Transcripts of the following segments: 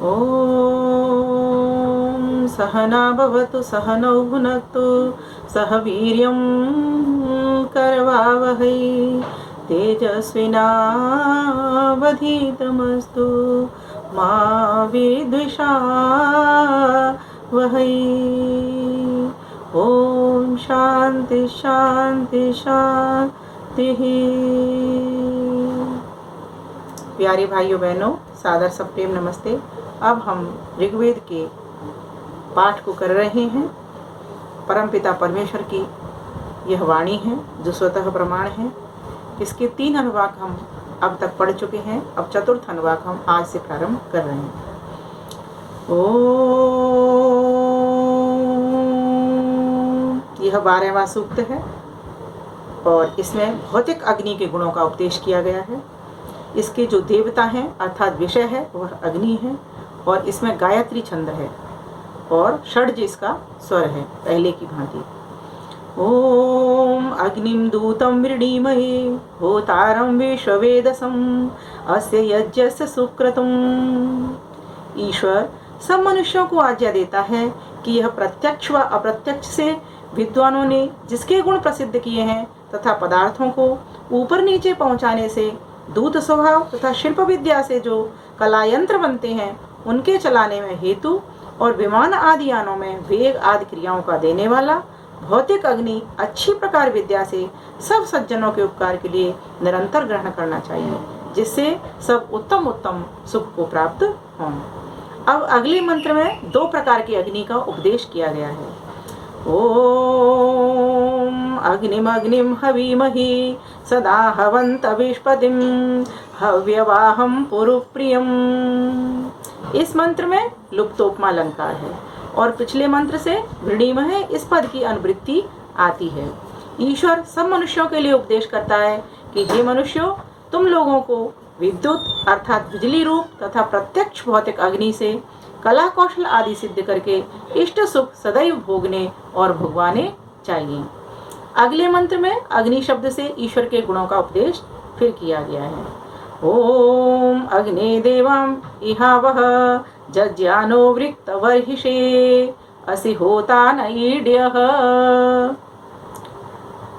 ॐ सहना भवतु सहनौ भुनक्तु सह वीर्यं करवावहै तेजस्विनावधीतमस्तु मा विद्विषावहै। ॐ शांति शांति शांति। प्यारे भाइयों बहनों, सादर सप्रेम नमस्ते। अब हम ऋग्वेद के पाठ को कर रहे हैं। परमपिता परमेश्वर की यह वाणी है जो स्वतः प्रमाण है। इसके 3 अनुवाक हम अब तक पढ़ चुके हैं। अब चतुर्थ अनुवाक हम आज से प्रारंभ कर रहे हैं। ओम, यह 12वां सूक्त है और इसमें भौतिक अग्नि के गुणों का उपदेश किया गया है। इसके जो देवता हैं अर्थात विषय है वह अग्नि है और इसमें गायत्री छंद है और षड्ज इसका स्वर है पहले की भांति। ओम अग्निम दूतम वृणीमहे होतारम विश्ववेदसम अस्य यज्ञस्य सुक्रतुम। ईश्वर सब मनुष्यों को आज्ञा देता है कि यह प्रत्यक्ष व अप्रत्यक्ष से विद्वानों ने जिसके गुण प्रसिद्ध किए हैं तथा पदार्थों को ऊपर नीचे पहुंचाने से दूत स्वभाव तथा शिल्प विद्या से जो कला यंत्र बनते हैं उनके चलाने में हेतु और विमान आदि यानों में वेग आदि क्रियाओं का देने वाला भौतिक अग्नि अच्छी प्रकार विद्या से सब सज्जनों के उपकार के लिए निरंतर ग्रहण करना चाहिए, जिससे सब उत्तम उत्तम सुख को प्राप्त हों। अब अगले मंत्र में 2 प्रकार की अग्नि का उपदेश किया गया है। ओम अग्निमग्निम हवीमहि सदा हवंत विष्पतिम हव्यवाहम पुरुप्रियम। इस मंत्र में लुप्तोपमा अलंकार है और पिछले मंत्र से वृणीमहे इस पद की अनुवृत्ति आती है। ईश्वर सब मनुष्यों के लिए उपदेश करता है कि हे मनुष्यों, तुम लोगों को विद्युत अर्थात बिजली रूप तथा प्रत्यक्ष भौतिक अग्नि से कला कौशल आदि सिद्ध करके इष्ट सुख सदैव भोगने और भोगवाने चाहिए। अगले मंत्र में अग्नि शब्द से ईश्वर के गुणों का उपदेश फिर किया गया है। ओम अग्ने देवम इहावह जज्ञानो वृक्त वर्हिषे असि होता न ईड्यः।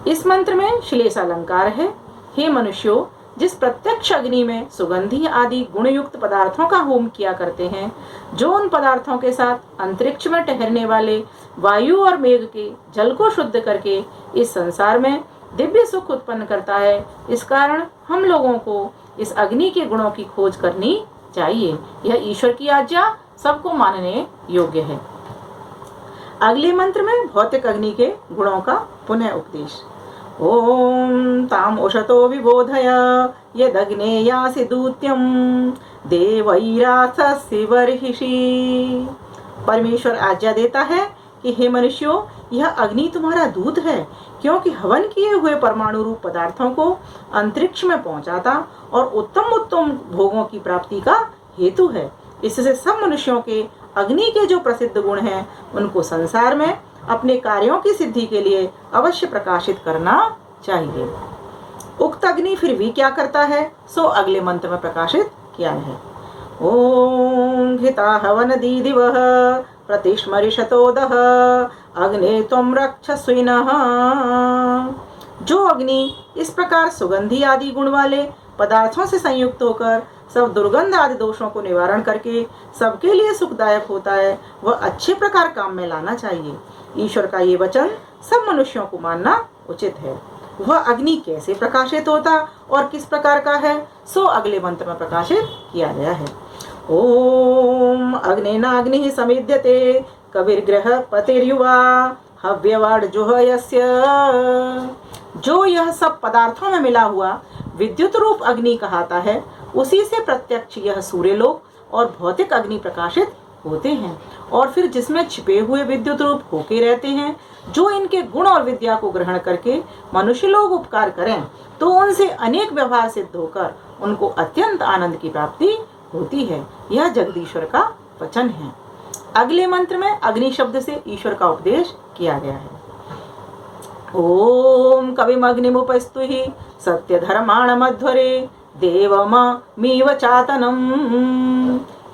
इस मंत्र में श्लेष अलंकार है। हे मनुष्यों, जिस प्रत्यक्ष अग्नि में सुगंधी आदि गुणयुक्त पदार्थों का होम किया करते हैं, जो उन पदार्थों के साथ अंतरिक्ष में ठहरने वाले वायु और मेघ के जल को शुद्ध करके इस संसार में दिव्य सुख उत्पन्न करता है, इस कारण हम लोगों को इस अग्नि के गुणों की खोज करनी चाहिए। यह ईश्वर की आज्ञा सबको मानने योग्य है। अगले मंत्र में भौतिक अग्नि के गुणों का पुनः उपदेश। ओम ताम औषतो विबोधय यदग्ने यासि दूत्यम देवैराथस्य वर्हिषि। परमेश्वर आज्ञा देता है कि हे मनुष्यों, यह अग्नि तुम्हारा दूत है, क्योंकि हवन किए हुए परमाणु रूप पदार्थों को अंतरिक्ष में पहुंचाता और उत्तम उत्तम भोगों की प्राप्ति का हेतु है। इससे सब मनुष्यों के अग्नि के जो प्रसिद्ध गुण हैं उनको संसार में अपने कार्यों की सिद्धि के लिए अवश्य प्रकाशित करना चाहिए। उक्त अग्नि फिर भी क्या करता है सो अगले मंत्र में प्रकाशित किया है। ओम घिता हवन दीदिवः प्रतिस्मरिषतोदः अग्ने त्वं रक्षस्विनः। जो अग्नि इस प्रकार सुगंधी आदि गुण वाले पदार्थों से संयुक्त होकर सब दुर्गंध आदि दोषों को निवारण करके सबके लिए सुखदायक होता है, वह अच्छे प्रकार काम में लाना चाहिए। ईश्वर का ये वचन सब मनुष्यों को मानना उचित है। वह अग्नि कैसे प्रकाशित होता और किस प्रकार का है सो अगले मंत्र में प्रकाशित किया गया है। ओम अग्नेनाग्निः समिद्यते कविर्ग्रह पतिर्युवा हव्यवाड जुहयस्य। जो यह सब पदार्थों में मिला हुआ विद्युत रूप अग्नि कहता है, उसी से प्रत्यक्ष यह सूर्यलोक और भौतिक अग्नि प्रकाशित होते हैं और फिर जिसमें छिपे हुए विद्युत रूप होके रहते हैं। जो इनके गुण और विद्या को ग्रहण करके मनुष्य लोग उपकार करें तो उनसे अनेक व्यवहार सिद्ध होकर उनको अत्यंत आनंद की प्राप्ति होती है। यह जगदीश्वर का वचन है। अगले मंत्र में अग्नि शब्द से ईश्वर का उपदेश किया गया है। ओम कविमग्निमुपस्तुहि सत्य धर्माण मध्वरे देवमीव चातनम।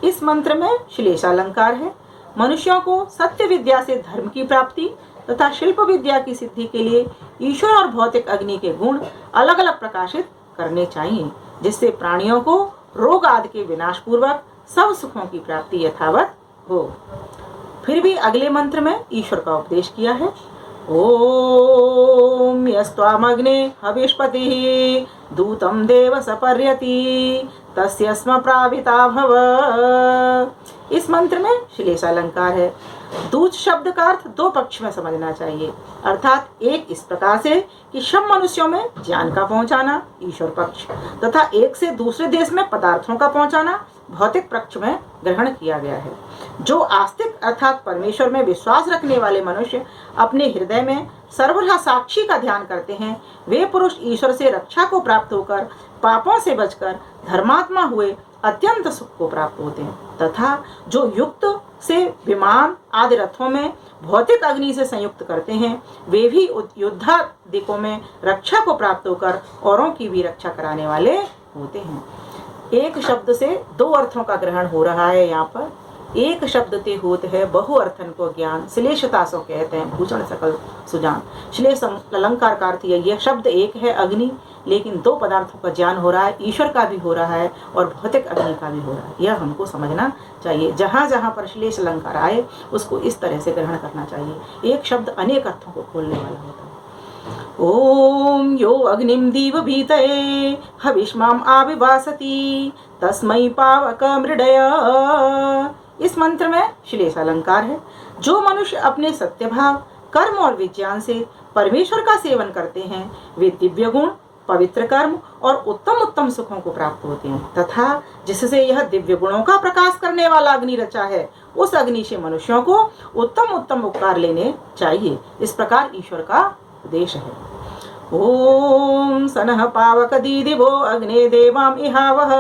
इस मंत्र में श्लेषालंकार है। मनुष्यों को सत्य विद्या से धर्म की प्राप्ति तथा शिल्प विद्या की सिद्धि के लिए ईश्वर और भौतिक अग्नि के गुण अलग अलग प्रकाशित करने चाहिए, जिससे प्राणियों को रोग आदि के विनाश पूर्वक सब सुखों की प्राप्ति यथावत हो। फिर भी अगले मंत्र में ईश्वर का उपदेश किया है। ओम यस्त्वामग्ने हविष्पतिः दूतं देव सपर्यति तस्य स्म प्राविता भव। इस मंत्र में श्लेषालंकार है। दूत शब्द का अर्थ दो पक्ष में समझना चाहिए, अर्थात एक इस प्रकार से कि सब मनुष्यों में ज्ञान का पहुंचाना ईश्वर पक्ष तथा एक से दूसरे देश में पदार्थों का पहुंचाना भौतिक पक्ष में ग्रहण किया गया है। जो आस्तिक अर्थात परमेश्वर में विश्वास रखने वाले मनुष्य अपने हृदय में सर्वथा साक्षी का ध्यान करते हैं, वे पुरुष ईश्वर से रक्षा को प्राप्त होकर पापों से बचकर धर्मात्मा हुए अत्यंत सुख को प्राप्त होते हैं, तथा जो युक्त से विमान आदि रथों में भौतिक अग्नि से संयुक्त करते हैं, वे भी युद्धादिकों में रक्षा को प्राप्त होकर औरों की भी रक्षा कराने वाले होते हैं। एक शब्द से दो अर्थों का ग्रहण हो रहा है। यहाँ पर एक शब्द ते होत है बहु अर्थन को ज्ञान, श्लेषता सो कहते हैं भूषण सकल सुजान। श्लेष अलंकार का अर्थ यह शब्द एक है अग्नि, लेकिन दो पदार्थों का ज्ञान हो रहा है, ईश्वर का भी हो रहा है और भौतिक अग्नि का भी हो रहा है। यह हमको समझना चाहिए। जहाँ जहाँ पर श्लेष अलंकार आए उसको इस तरह से ग्रहण करना चाहिए। एक शब्द अनेक अर्थों को खोलने वाला होता है। ओम यो अग्निम दीव भीतये हविष्माम आविवासति तस्मै पावक मृडय। इस मंत्र में श्लेष अलंकार है। जो मनुष्य अपने सत्यभाव कर्म और विज्ञान से परमेश्वर का सेवन करते हैं, वे दिव्य गुण पवित्र कर्म और उत्तम उत्तम सुखों को प्राप्त होते हैं, तथा जिससे यह दिव्य गुणों का प्रकाश करने वाला अग्नि रचा है, उस अग्नि से मनुष्यों को उत्तम उत्तम उपकार लेने चाहिए। इस प्रकार ईश्वर का उपदेश है। ओम सनः पावक दीदिवो अग्ने देवाम इहावह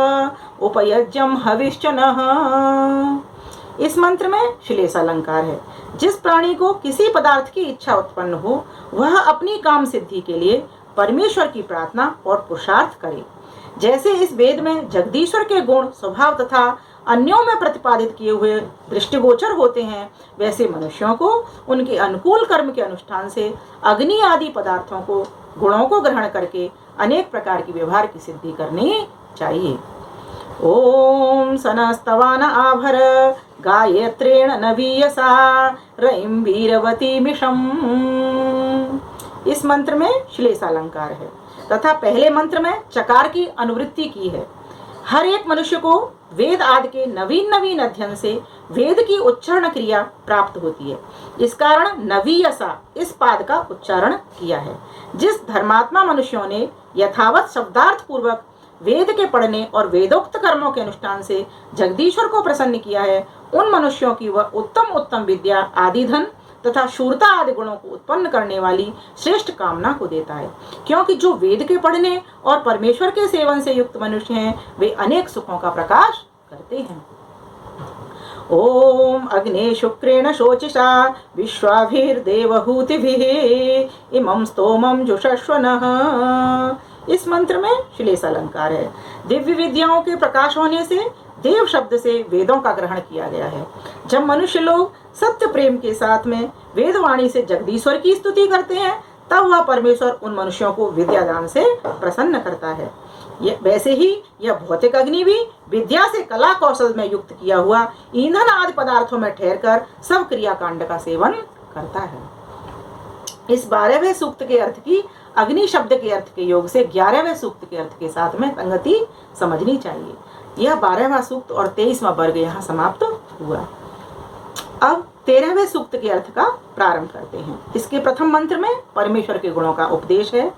उपयज्यम हविश्चनः। इस मंत्र में श्लेष अलंकार है। जिस प्राणी को किसी पदार्थ की इच्छा उत्पन्न हो, वह अपनी काम सिद्धि के लिए परमेश्वर की प्रार्थना और पुरुषार्थ करे। जैसे इस वेद में जगदीश्वर के गुण स्वभाव तथा अन्यों में प्रतिपादित किए हुए दृष्टिगोचर होते हैं, वैसे मनुष्यों को उनके अनुकूल कर्म के अनुष्ठान से अग्नि आदि पदार्थों को गुणों को ग्रहण करके अनेक प्रकार की व्यवहार की सिद्धि करनी चाहिए। ओम सनस्तवान आभर गायत्रेण नवीयसा रईं वीरवती मिषम। इस मंत्र में श्लेष अलंकार है तथा पहले मंत्र में चकार की अनुवृत्ति की है। हर एक मनुष्य को वेद आदि के नवीन नवीन अध्ययन से वेद की उच्चारण क्रिया प्राप्त होती है। इस कारण नवीयसा इस पाद का उच्चारण किया है। जिस धर्मात्मा मनुष्यों ने यथावत शब्दार्थ पूर्वक वेद के पढ़ने और वेदोक्त कर्मों के अनुष्ठान से जगदीश्वर को प्रसन्न किया है, उन मनुष्यों की वह उत्तम उत्तम विद्या आदि धन तथा शूरता आदि गुणों को उत्पन्न करने वाली श्रेष्ठ कामना को देता है। क्योंकि जो वेद के पढ़ने और परमेश्वर के सेवन से युक्त मनुष्य हैं, वे अनेक सुखों का प्रकाश करते हैं। ओम अग्ने शुक्रेण शोचिषा विश्वाभिर्देवहूतिभिः इमं स्तोमं जुषस्वनः। इस मंत्र में श्लेष अलंकार है। दिव्य विद्याओं के प्रकाश होने से देव शब्द से वेदों का ग्रहण किया गया है। जब मनुष्य लोग सत्य प्रेम के साथ में वेदवाणी से जगदीश्वर की स्तुति करते हैं, तब वह परमेश्वर उन मनुष्यों को विद्यादान से प्रसन्न करता है। वैसे ही यह भौतिक अग्नि भी विद्या से कला कौशल में युक्त किया हुआ ईंधन आदि पदार्थों में ठहरकर सब क्रियाकांड का सेवन करता है। इस 12वें सूक्त के अर्थ की अग्नि शब्द के अर्थ के योग से 11वें सूक्त के अर्थ के साथ में संगति समझनी चाहिए। यह 12वां सूक्त और 23वां वर्ग यहाँ समाप्त हुआ। अब 13वें सूक्त के अर्थ का प्रारंभ करते हैं। इसके प्रथम मंत्र में परमेश्वर के गुणों का उपदेश है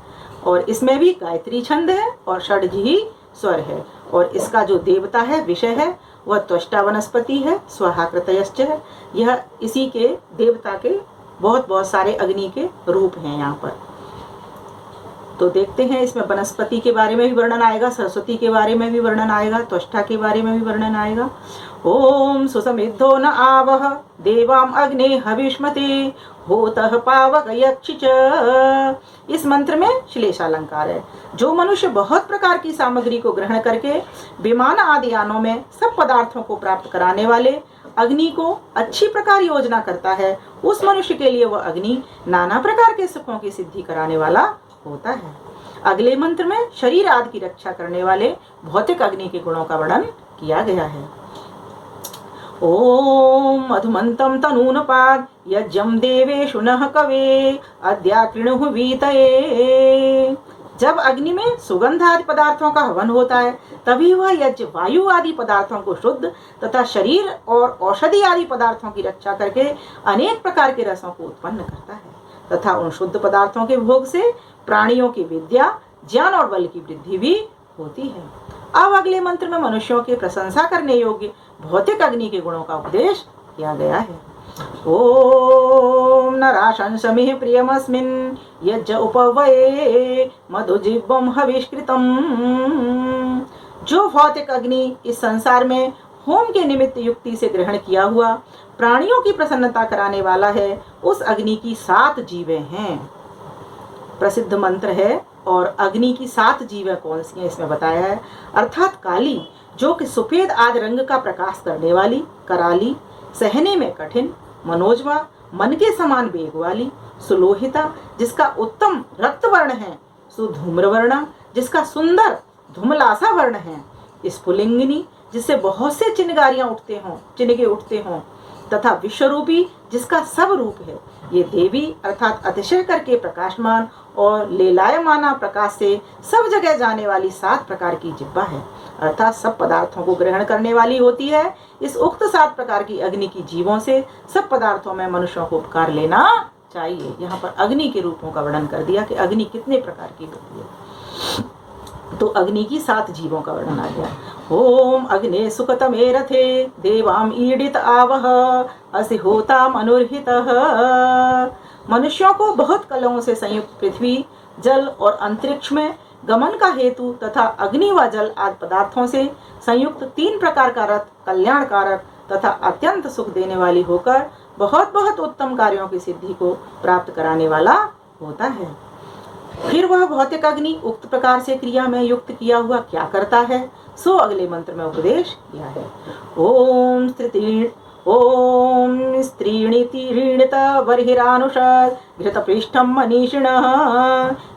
और इसमें भी गायत्री छंद है और षड्जी स्वर है, और इसका जो देवता है विषय है वह त्वष्टा वनस्पति है, स्वाहा कृतयश्च है। यह इसी के देवता के बहुत बहुत सारे अग्नि के रूप हैं यहाँ पर। तो देखते हैं, इसमें वनस्पति के बारे में भी वर्णन आएगा, सरस्वती के बारे में भी वर्णन आएगा, त्वष्टा के बारे में भी वर्णन आएगा। ओम सुसमिद्धो न आवह देवाम अग्ने हविष्मते होतः पावक यक्षि च। इस मंत्र में श्लेषालंकार है। जो मनुष्य बहुत प्रकार की सामग्री को ग्रहण करके विमान आदि यानों में सब पदार्थों को प्राप्त कराने वाले अग्नि को अच्छी प्रकार योजना करता है, उस मनुष्य के लिए वह अग्नि नाना प्रकार के सुखों की सिद्धि कराने वाला होता है। अगले मंत्र में शरीर आदि की रक्षा करने वाले भौतिक अग्नि के गुणों का वर्णन किया गया है। ओम मधुमंतम तनूनपाद यज्ञम देवेषु नः कवे अद्याकृणुः वीतये। जब अग्नि में सुगंध आदि पदार्थों का हवन होता है, तभी वह यज्ञ वायु आदि पदार्थों को शुद्ध तथा शरीर और औषधि आदि पदार्थों की रक्षा करके अनेक प्रकार के रसों को उत्पन्न करता है तथा उन शुद्ध पदार्थों के भोग से प्राणियों की विद्या, ज्ञान और बल की वृद्धि भी होती है। अब अगले मंत्र में मनुष्यों के प्रशंसा करने योग्य भौतिक अग्नि के गुणों का उपदेश किया गया है। ओम नराशंसमिः प्रियमस्मिन् यज्ञ उपवये मधुजिह्वं हविष्कृतम्। जो भौतिक अग्नि इस संसार में होम के निमित्त युक्ति से ग्रहण किया हुआ प्राणियों की प्रसन्नता कराने वाला है, उस अग्नि की 7 जीवें हैं। प्रसिद्ध मंत्र है और अग्नि की 7 जीवें कौन सी हैं इसमें बताया है। अर्थात काली, जो कि सफेद आदि रंग का प्रकाश करने वाली, कराली, सहने में कठिन, मनोजवा, मन के समान वेग वाली, सुलोहिता, जिसका उत्तम रक्त वर्ण है, सुधूम्रवर्णा, जिसका सुंदर धूमलासा वर्ण है, स्फुलिंगिनी, जिससे बहुत से चिन्हगे उठते हों तथा विश्वरूपी, जिसका सब रूप है। ये देवी अर्थात अतिशय करके प्रकाशमान और लेलायमाना प्रकाश से सब जगह जाने वाली 7 प्रकार की जिह्वा है, अर्थात सब पदार्थों को ग्रहण करने वाली होती है। इस उक्त 7 प्रकार की अग्नि की जीवों से सब पदार्थों में मनुष्यों को उपकार लेना चाहिए। यहाँ पर अग्नि के रूपों का वर्णन कर दिया कि अग्नि कितने प्रकार की होती है। तो अग्नि की 7 जीवों का वर्णन आ गया। ओम अग्ने सुखतमे रथे देवाम ईडित आवह असि होता मनुर्हितः। मनुष्यों को बहुत कलाओं से संयुक्त पृथ्वी, जल और अंतरिक्ष में गमन का हेतु तथा अग्नि व जल आदि पदार्थों से संयुक्त 3 प्रकार का रथ कल्याणकारक तथा अत्यंत सुख देने वाली होकर बहुत बहुत उत्तम कार्यों की सिद्धि को प्राप्त कराने वाला होता है। फिर वह भौतिक अग्नि उक्त प्रकार से क्रिया में युक्त किया हुआ क्या करता है, सो अगले मंत्र में उपदेश किया है। ओम स्त्रीणीतीरीणित बर्हिरानुषद घृतपृष्ठम मनीषिणः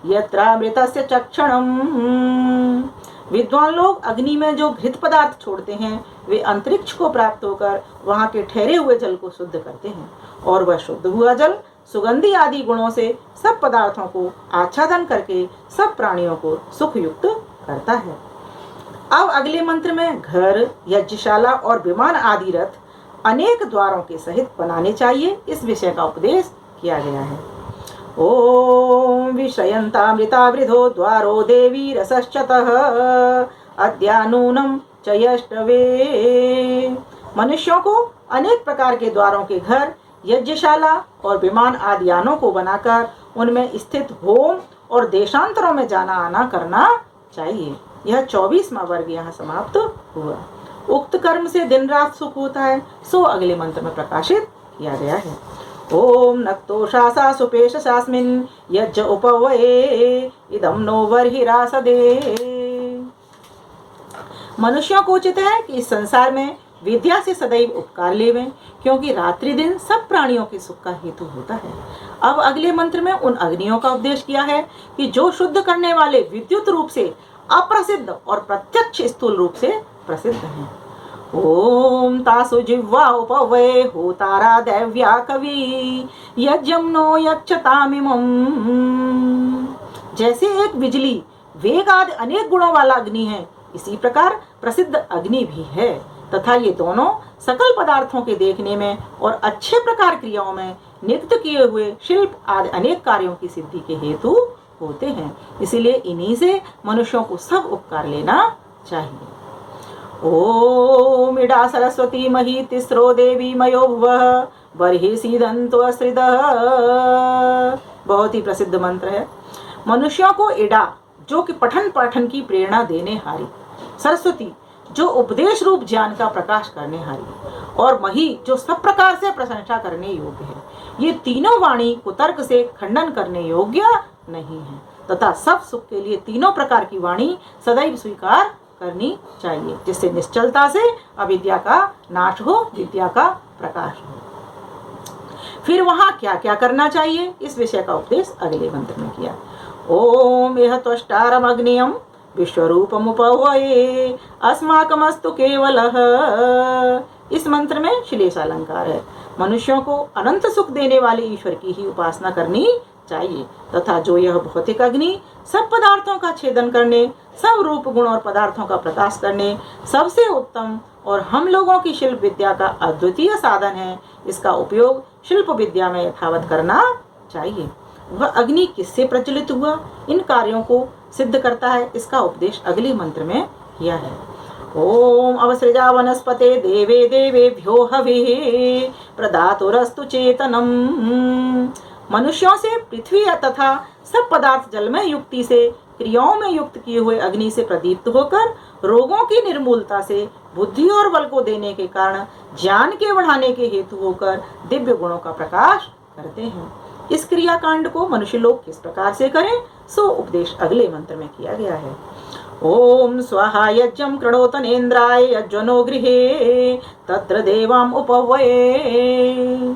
यत्रामृतस्य चक्षणम्। विद्वान लोग अग्नि में जो घृत पदार्थ छोड़ते हैं, वे अंतरिक्ष को प्राप्त होकर वहां के ठहरे हुए जल को शुद्ध करते हैं और वह शुद्ध हुआ जल सुगंधि आदि गुणों से सब पदार्थों को आच्छादन करके सब प्राणियों को सुखयुक्त करता है। अब अगले मंत्र में घर, यज्ञशाला और विमान आदि रथ अनेक द्वारों के सहित बनाने चाहिए, इस विषय का उपदेश किया गया है। ओम विषयन्तामृतावृधो द्वारो देवी रसश्चतः अद्यानूनम चयष्टवे। मनुष्यों को अनेक प्रकार के द्वारों के घर, यज्ञशाला और विमान आदि यानों को बनाकर उनमें स्थित होम और देशांतरों में जाना आना करना चाहिए। यह 24वां वर्ग यहाँ समाप्त हुआ। उक्त कर्म से दिन रात सुख होता है, सो अगले मंत्र में प्रकाशित किया गया है। ओम नक्तोषासा सुपेश शास्मिन् यज्ञ उपवये इदम नो वर्हिरासदे। मनुष्यों को उचित है कि इस संसार में विद्या से सदैव उपकार लेवें, क्योंकि रात्रि दिन सब प्राणियों के सुख का हेतु होता है। अब अगले मंत्र में उन अग्नियों का उपदेश किया है कि जो शुद्ध करने वाले विद्युत रूप से अप्रसिद्ध और प्रत्यक्ष स्थूल रूप से प्रसिद्ध हैं। ओम तासु जिह्वा उपवये होतारा दैव्या कवि यज्ञम नो यक्षतामिमम्। जैसे एक बिजली, वेग आदि अनेक गुणों वाला अग्नि है, इसी प्रकार प्रसिद्ध अग्नि भी है तथा ये दोनों सकल पदार्थों के देखने में और अच्छे प्रकार क्रियाओं में नियुक्त किए हुए शिल्प आदि अनेक कार्यों की सिद्धि के हेतु होते हैं। इसीलिए इन्हीं से मनुष्यों को सब उपकार लेना चाहिए। ओम इडा सरस्वती मही तिस्रो देवी मयो भुवः बर्हि सीदन्तो अस्रिदः। बहुत ही प्रसिद्ध मंत्र है। मनुष्यों को इड़ा, जो कि पठन पाठन की प्रेरणा देने हारी। सरस्वती, जो उपदेश रूप ज्ञान का प्रकाश करने हारी। और मही, जो सब प्रकार से प्रशंसा करने योग्य है। ये तीनों वाणी कुतर्क से खंडन करने योग्य नहीं है, तथा सब सुख के लिए तीनों प्रकार की वाणी सदैव स्वीकार करनी चाहिए, जिससे निश्चलता से अविद्या का नाश हो, विद्या का प्रकाश हो। फिर वहां क्या क्या करना चाहिए, इस विषय का उपदेश अगले मंत्र में किया। ओम यह त्वष्टारम अग्नियम विश्वरूपमुपवये अस्माकमस्तु केवलः। इस मंत्र में श्लेष अलंकार है। मनुष्यों को अनंत सुख देने वाले ईश्वर की ही उपासना करनी चाहिए, तथा जो यह भौतिक अग्नि सब पदार्थों का छेदन करने, सब रूप गुण और पदार्थों का प्रकाश करने, सबसे उत्तम और हम लोगों की शिल्प विद्या का अद्वितीय साधन है, इसका उपयोग शिल्प विद्या में यथावत करना चाहिए। वह अग्नि किससे प्रज्वलित हुआ, इन कार्यों को सिद्ध करता है, इसका उपदेश अगले मंत्र में किया है। ओम अवसृजा वनस्पते देवे देवेभ्यो हविः प्रदातुरस्तु चेतनम। मनुष्यों से पृथ्वी तथा सब पदार्थ जलमय युक्ति से क्रियाओं में युक्त किए हुए अग्नि से प्रदीप्त होकर रोगों की निर्मूलता से बुद्धि और बल को देने के कारण ज्ञान के बढ़ाने के हेतु होकर दिव्य गुणों का प्रकाश करते हैं। इस क्रिया कांड को मनुष्य लोग किस प्रकार से करें, सो उपदेश अगले मंत्र में किया गया है। ओम स्वाहा यज्ञं कृणोतनेन्द्राय यज्वनो गृहे तत्र देवाम उपवये।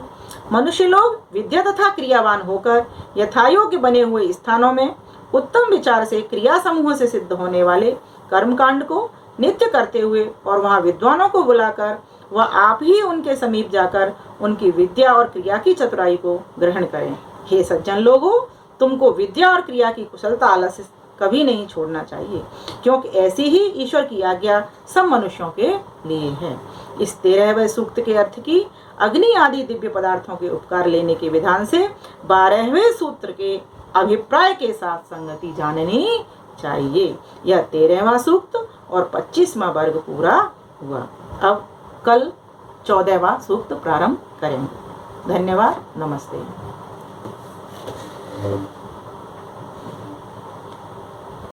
मनुष्य लोग विद्या तथा क्रियावान होकर यथायोग्य बने हुए स्थानों में उत्तम विचार से क्रिया समूह से सिद्ध होने वाले कर्मकांड को नित्य करते हुए और वहां विद्वानों को बुलाकर वह आप ही उनके समीप जाकर उनकी विद्या और क्रिया की चतुराई को ग्रहण करें। हे सज्जन लोगों, तुमको विद्या और क्रिया की कुशलता आलस्य कभी नहीं छोड़ना चाहिए, क्योंकि ऐसी ही ईश्वर की आज्ञा सब मनुष्यों के लिए है। इस 13वें सूक्त के अर्थ की अग्नि आदि दिव्य पदार्थों के उपकार लेने के विधान से 12वें सूत्र के अभिप्राय के साथ संगति जाननी चाहिए। यह 13वां सूक्त और 25वां वर्ग पूरा हुआ। अब कल 14वां सूक्त प्रारंभ करेंगे। धन्यवाद। नमस्ते।